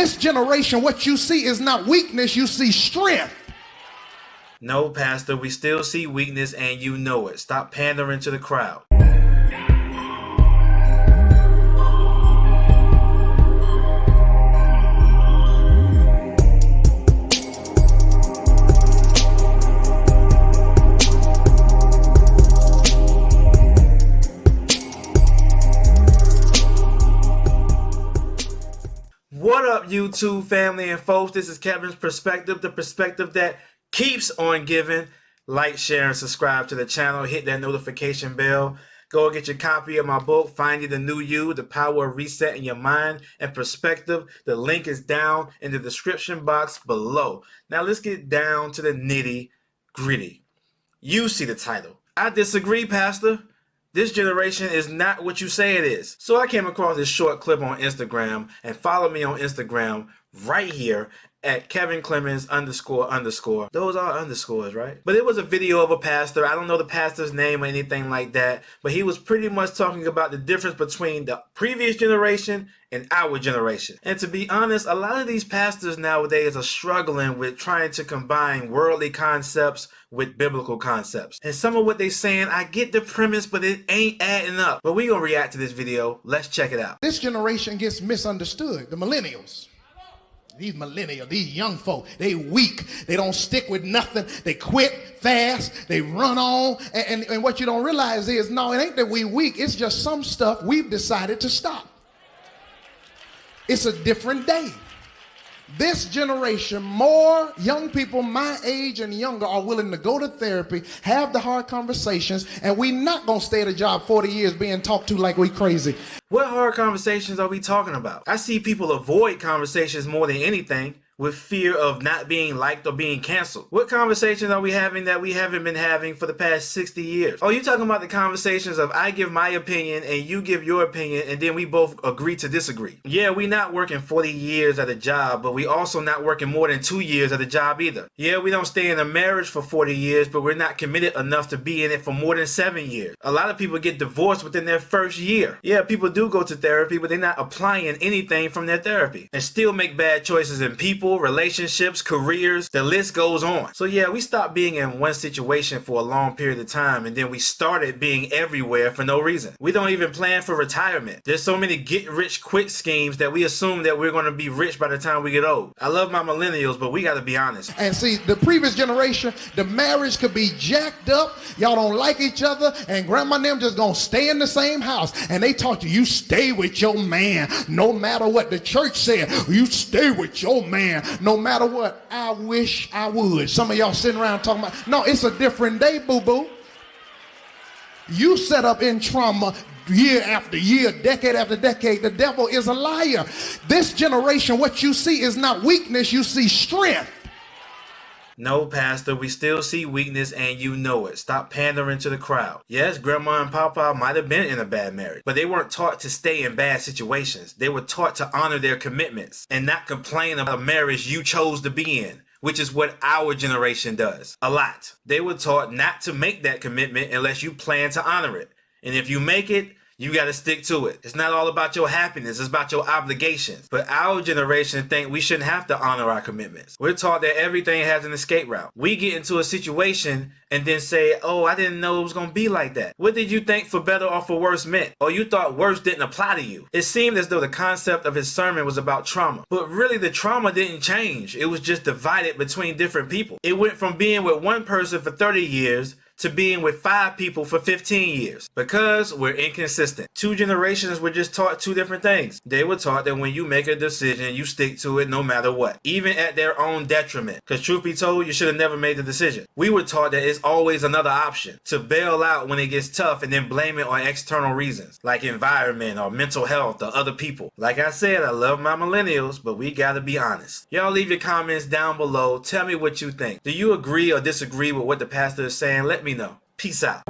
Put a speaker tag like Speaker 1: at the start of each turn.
Speaker 1: This generation, what you see is not weakness, you see strength.
Speaker 2: No, Pastor, we still see weakness and you know it. Stop pandering to the crowd. What up, YouTube family and folks? This is Kevin's Perspective, the perspective that keeps on giving. Like, share, and subscribe to the channel. Hit that notification bell. Go get your copy of my book, Finding the New You, The Power of Resetting Your Mind and Perspective. The link is down in the description box below. Now let's get down to the nitty gritty. You see the title. I disagree, Pastor. This generation is not what you say it is. So I came across this short clip on Instagram, and follow me on Instagram right here at Kevin Clemens __. Those are underscores, right? But it was a video of a pastor. I don't know the pastor's name or anything like that, but he was pretty much talking about the difference between the previous generation and our generation. And to be honest, a lot of these pastors nowadays are struggling with trying to combine worldly concepts with biblical concepts. And some of what they're saying, I get the premise, but it ain't adding up. But we gonna react to this video. Let's check it out.
Speaker 1: This generation gets misunderstood, the millennials. These millennials, these young folk, they weak. They don't stick with nothing. They quit fast. They run on. And what you don't realize is, no, it ain't that we weak. It's just some stuff we've decided to stop. It's a different day. This generation, more young people my age and younger are willing to go to therapy, have the hard conversations, and we not going to stay at a job 40 years being talked to like we crazy.
Speaker 2: What hard conversations are we talking about? I see people avoid conversations more than anything with fear of not being liked or being canceled. What conversations are we having that we haven't been having for the past 60 years? Oh, you talking about the conversations of I give my opinion and you give your opinion and then we both agree to disagree. Yeah, we not working 40 years at a job, but we also not working more than 2 years at a job either. Yeah, we don't stay in a marriage for 40 years, but we're not committed enough to be in it for more than 7 years. A lot of people get divorced within their first year. Yeah, people do go to therapy, but they're not applying anything from their therapy and still make bad choices in people, relationships, careers, the list goes on. So yeah, we stopped being in one situation for a long period of time and then we started being everywhere for no reason. We don't even plan for retirement. There's so many get rich quick schemes that we assume that we're going to be rich by the time we get old. I love my millennials, but we got to be honest.
Speaker 1: And see, the previous generation, the marriage could be jacked up. Y'all don't like each other and grandma and them just going to stay in the same house. And they taught you stay with your man. No matter what the church said, you stay with your man. No matter what, I wish I would. Some of y'all sitting around talking about, no, it's a different day, boo-boo. You set up in trauma year after year, decade after decade. The devil is a liar. This generation, what you see is not weakness, you see strength.
Speaker 2: No, Pastor, we still see weakness and you know it. Stop pandering to the crowd. Yes, Grandma and Papa might have been in a bad marriage, but they weren't taught to stay in bad situations. They were taught to honor their commitments and not complain about a marriage you chose to be in, which is what our generation does a lot. They were taught not to make that commitment unless you plan to honor it. And if you make it, you got to stick to it. It's not all about your happiness. It's about your obligations. But our generation think we shouldn't have to honor our commitments. We're taught that everything has an escape route. We get into a situation and then say, oh, I didn't know it was going to be like that. What did you think for better or for worse meant? Or you thought worse didn't apply to you? It seemed as though the concept of his sermon was about trauma. But really the trauma didn't change. It was just divided between different people. It went from being with one person for 30 years to being with 5 people for 15 years because we're inconsistent. 2 generations were just taught 2 different things. They were taught that when you make a decision, you stick to it no matter what, even at their own detriment. Because truth be told, you should have never made the decision. We were taught that it's always another option to bail out when it gets tough and then blame it on external reasons like environment or mental health or other people. Like I said, I love my millennials, but we gotta be honest. Y'all leave your comments down below. Tell me what you think. Do you agree or disagree with what the pastor is saying? Let me know. Peace out.